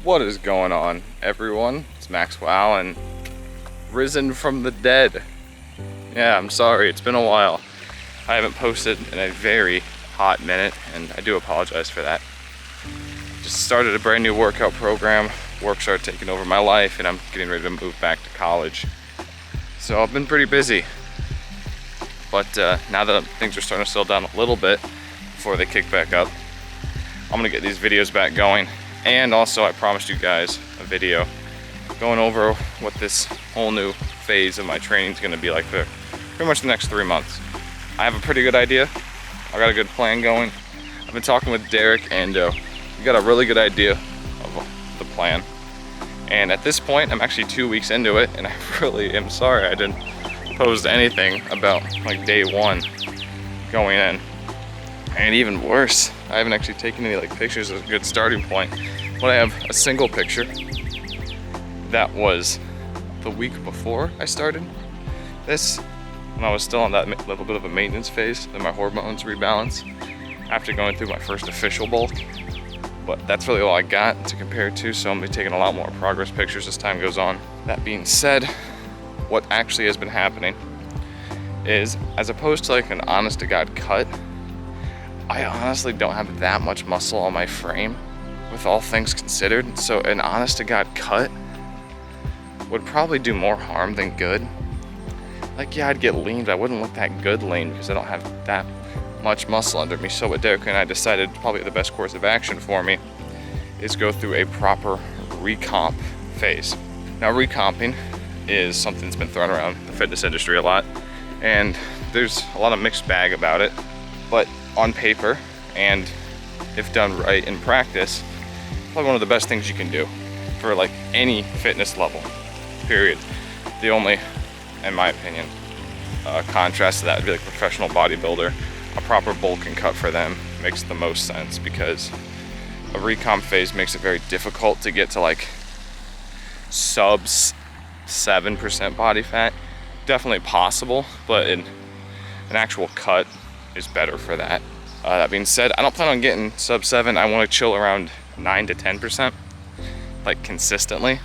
What is going on, everyone? It's Maxwell Allen, risen from the dead. Yeah, I'm sorry, it's been a while. I haven't posted in a very hot minute, and I do apologize for that. Just started a brand new workout program. Work started taking over my life, and I'm getting ready to move back to college. So I've been pretty busy. But now that things are starting to slow down a little bit before they kick back up, I'm gonna get these videos back going. And also I promised you guys a video going over what this whole new phase of my training is gonna be like for pretty much the next 3 months. I have a pretty good idea. I got a good plan going. I've been talking with Derek and we got a really good idea of the plan. And at this point, I'm actually 2 weeks into it, and I really am sorry I didn't post anything about like day one going in. And even worse, I haven't actually taken any like pictures as a good starting point. But I have a single picture that was the week before I started this, when I was still on that little bit of a maintenance phase, then my hormones rebalance after going through my first official bulk. But that's really all I got to compare it to, so I'm gonna be taking a lot more progress pictures as time goes on. That being said, what actually has been happening is, as opposed to like an honest to God cut, I honestly don't have that much muscle on my frame with all things considered. So an honest to God cut would probably do more harm than good. Like, yeah, I'd get lean, but I wouldn't look that good lean because I don't have that much muscle under me. So what Derek and I decided probably the best course of action for me is go through a proper recomp phase. Now, recomping is something that's been thrown around the fitness industry a lot, and there's a lot of mixed bag about it. But on paper, and if done right in practice, probably one of the best things you can do for like any fitness level, period. The only, in my opinion, contrast to that would be like a professional bodybuilder. A proper bulk and cut for them makes the most sense, because a recomp phase makes it very difficult to get to like sub 7% body fat. Definitely possible, but an actual cut is better for that. That being said, I don't plan on getting sub 7. I want to chill around 9 to 10%, like consistently.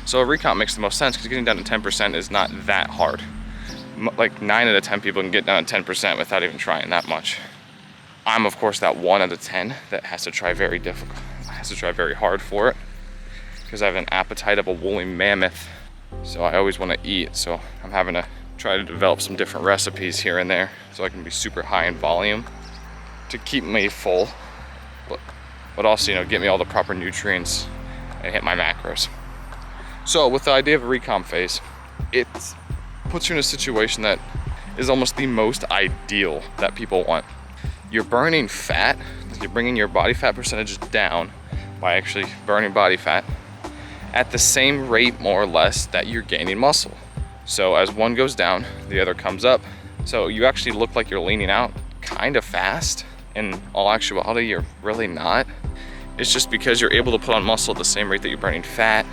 So a recomp makes the most sense because getting down to 10% is not that hard. Like 9 out of 10 people can get down to 10% without even trying that much. I'm of course that 1 out of 10 that has to try very hard for it, because I have an appetite of a woolly mammoth. So I always want to eat. So I'm having to try to develop some different recipes here and there so I can be super high in volume to keep me full, but also, you know, get me all the proper nutrients and hit my macros. So with the idea of a recomp phase, it puts you in a situation that is almost the most ideal that people want. You're burning fat, you're bringing your body fat percentage down by actually burning body fat at the same rate, more or less, that you're gaining muscle. So as one goes down, the other comes up. So you actually look like you're leaning out kind of fast. In all actuality, you're really not. It's just because you're able to put on muscle at the same rate that you're burning fat.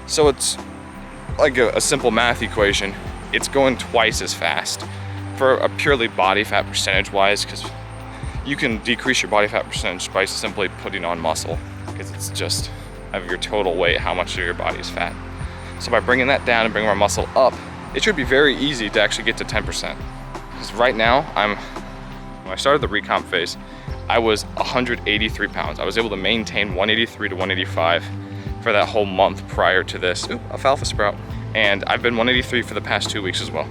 So it's like a simple math equation. It's going twice as fast for a purely body fat percentage wise, because you can decrease your body fat percentage by simply putting on muscle, because it's just of your total weight, how much of your body is fat. So by bringing that down and bringing our muscle up, it should be very easy to actually get to 10%. Because right now, when I started the recomp phase, I was 183 pounds. I was able to maintain 183 to 185 for that whole month prior to this. Ooh, alfalfa sprout. And I've been 183 for the past 2 weeks as well.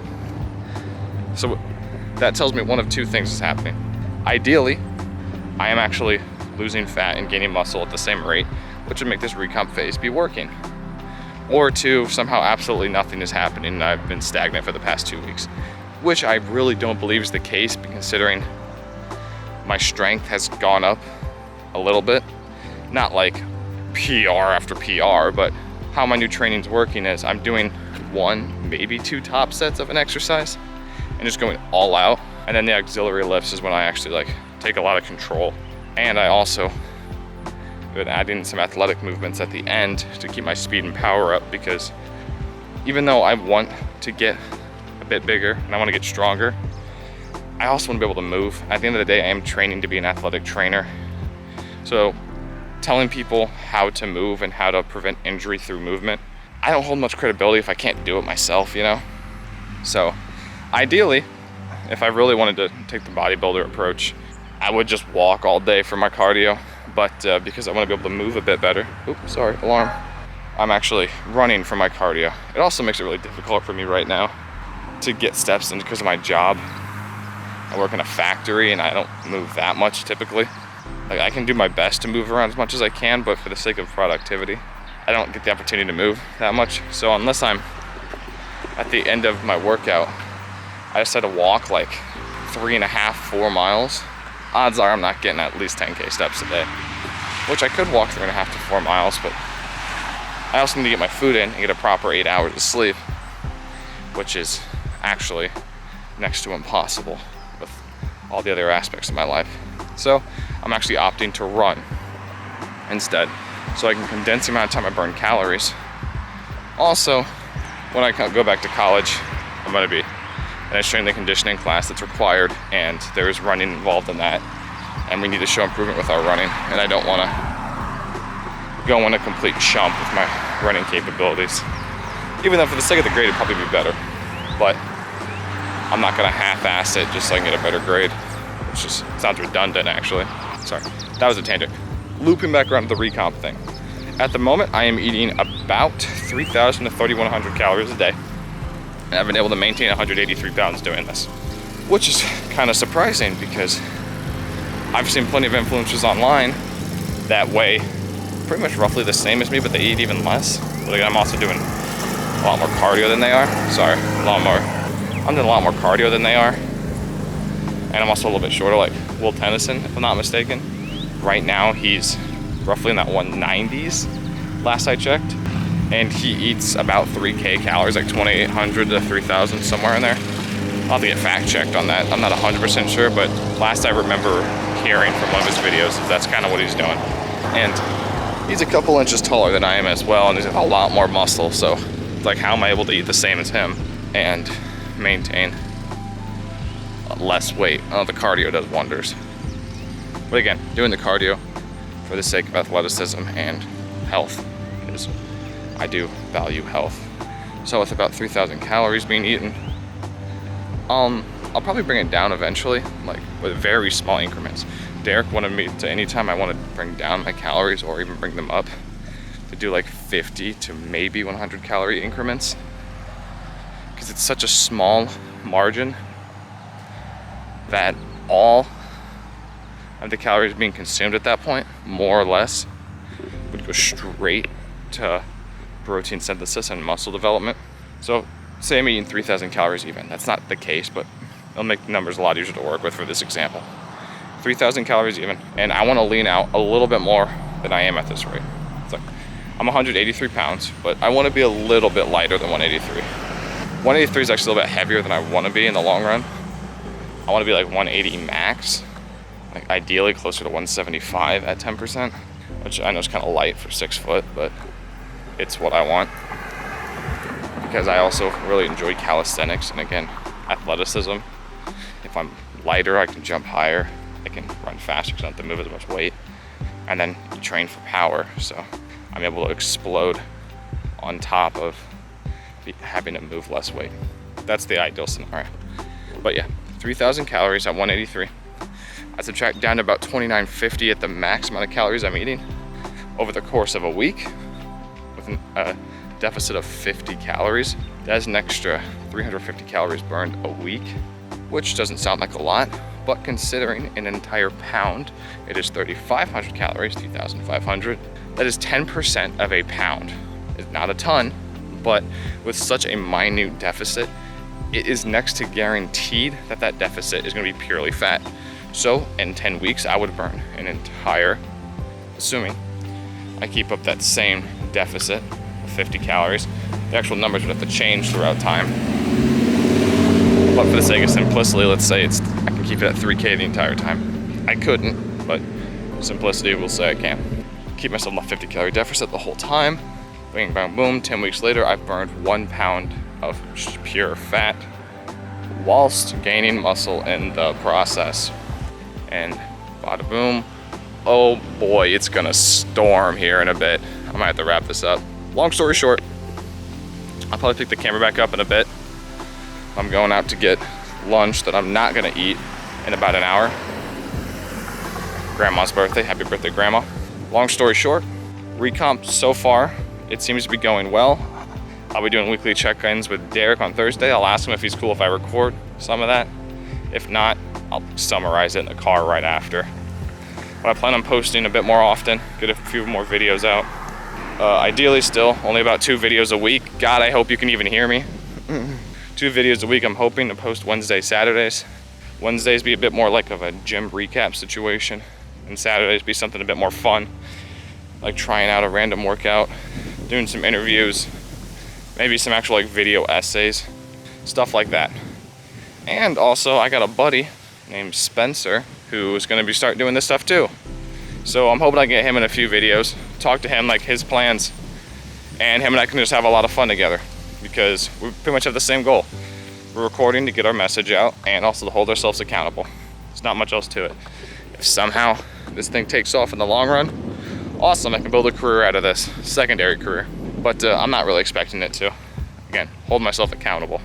So that tells me one of two things is happening. Ideally, I am actually losing fat and gaining muscle at the same rate, which would make this recomp phase be working. Or two, somehow absolutely nothing is happening and I've been stagnant for the past 2 weeks, which I really don't believe is the case, considering my strength has gone up a little bit. Not like PR after PR, but how my new training's working is I'm doing 1, maybe 2 top sets of an exercise and just going all out. And then the auxiliary lifts is when I actually like take a lot of control. And I also been adding some athletic movements at the end to keep my speed and power up, because even though I want to get a bit bigger and I want to get stronger, I also want to be able to move. At the end of the day, I am training to be an athletic trainer. So telling people how to move and how to prevent injury through movement, I don't hold much credibility if I can't do it myself, you know? So ideally, if I really wanted to take the bodybuilder approach, I would just walk all day for my cardio. But because I want to be able to move a bit better, oops, sorry, alarm, I'm actually running for my cardio. It also makes it really difficult for me right now to get steps in because of my job. I work in a factory and I don't move that much typically. Like, I can do my best to move around as much as I can, but for the sake of productivity, I don't get the opportunity to move that much. So unless I'm at the end of my workout, I just had to walk like 3.5, 4 miles. Odds are I'm not getting at least 10K steps a day, which I could walk 3.5 to 4 miles, but I also need to get my food in and get a proper 8 hours of sleep, which is actually next to impossible with all the other aspects of my life. So I'm actually opting to run instead, so I can condense the amount of time I burn calories. Also, when I go back to college, I'm going to be in a strength and conditioning class that's required, and there's running involved in that, and we need to show improvement with our running, and I don't want to go in a complete chump with my running capabilities. Even though for the sake of the grade, it'd probably be better, but I'm not going to half-ass it just so I can get a better grade, which just sounds redundant actually. Sorry, that was a tangent. Looping back around to the recomp thing. At the moment, I am eating about 3,000 to 3,100 calories a day. And I've been able to maintain 183 pounds doing this, which is kind of surprising because I've seen plenty of influencers online that weigh pretty much roughly the same as me, but they eat even less. But I'm also doing a lot more cardio than they are. I'm doing a lot more cardio than they are. And I'm also a little bit shorter, like Will Tennyson, if I'm not mistaken. Right now, he's roughly in that 190s, last I checked. And he eats about 3K calories, like 2,800 to 3,000, somewhere in there. I'll have to get fact checked on that. I'm not 100% sure, but last I remember hearing from one of his videos, that's kind of what he's doing. And he's a couple inches taller than I am as well, and he's a lot more muscle. So, like, how am I able to eat the same as him and maintain less weight? Oh, the cardio does wonders. But again, doing the cardio for the sake of athleticism and health, because I do value health. So with about 3,000 calories being eaten, I'll probably bring it down eventually, like with very small increments. Derek wanted me to, anytime I want to bring down my calories or even bring them up, to do like 50 to maybe 100 calorie increments, because it's such a small margin that all of the calories being consumed at that point, more or less, would go straight to protein synthesis and muscle development. So say I'm eating 3,000 calories even. That's not the case, but it'll make the numbers a lot easier to work with for this example. 3,000 calories even, and I want to lean out a little bit more than I am at this rate. It's like, I'm 183 pounds, but I want to be a little bit lighter than 183. 183 is actually a little bit heavier than I want to be in the long run. I want to be like 180 max, like ideally closer to 175 at 10%, which I know is kind of light for 6 foot, but it's what I want, because I also really enjoy calisthenics and, again, athleticism. If I'm lighter, I can jump higher, I can run faster because I don't have to move as much weight, and then train for power, so I'm able to explode on top of having to move less weight. That's the ideal scenario. But yeah, 3,000 calories at 183. I subtract down to about 2,950 at the max amount of calories I'm eating over the course of a week, with a deficit of 50 calories. That's an extra 350 calories burned a week, which doesn't sound like a lot, but considering an entire pound, it is 3,500 calories, 2,500. That is 10% of a pound. It's not a ton, but with such a minute deficit, it is next to guaranteed that that deficit is going to be purely fat. So in 10 weeks, I would burn an entire, assuming I keep up that same deficit of 50 calories. The actual numbers would have to change throughout time. But for the sake of simplicity, let's say I can keep it at 3K the entire time. I couldn't, but simplicity will say I can. Keep myself in a 50 calorie deficit the whole time. Bing, bang, boom. 10 weeks later, I've burned 1 pound of pure fat whilst gaining muscle in the process. And bada boom, oh boy, it's gonna storm here in a bit. I might have to wrap this up. Long story short, I'll probably pick the camera back up in a bit. I'm going out to get lunch that I'm not gonna eat in about an hour. Grandma's birthday, happy birthday, Grandma. Long story short, recomp so far, it seems to be going well. I'll be doing weekly check-ins with Derek on Thursday. I'll ask him if he's cool if I record some of that. If not, I'll summarize it in the car right after. But I plan on posting a bit more often, get a few more videos out. Ideally still, only about 2 videos a week. God, I hope you can even hear me. 2 videos a week. I'm hoping to post Wednesday, Saturdays. Wednesdays be a bit more like of a gym recap situation, and Saturdays be something a bit more fun, like trying out a random workout, doing some interviews, maybe some actual like video essays, stuff like that. And also I got a buddy named Spencer who is going to start doing this stuff too. So I'm hoping I get him in a few videos, talk to him like his plans, and him and I can just have a lot of fun together because we pretty much have the same goal. We're recording to get our message out and also to hold ourselves accountable. There's not much else to it. If somehow this thing takes off in the long run, awesome, I can build a career out of this, secondary career. But I'm not really expecting it to. Again, hold myself accountable.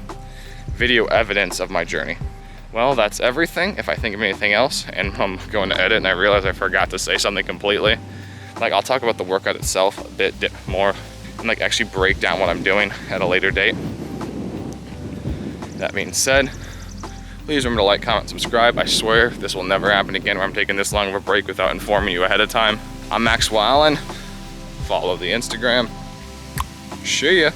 Video evidence of my journey. Well, that's everything. If I think of anything else and I'm going to edit and I realize I forgot to say something completely, like I'll talk about the workout itself a bit more and like actually break down what I'm doing at a later date. That being said, please remember to like, comment, subscribe. I swear this will never happen again where I'm taking this long of a break without informing you ahead of time. I'm Maxwell Allen. Follow the Instagram. See ya.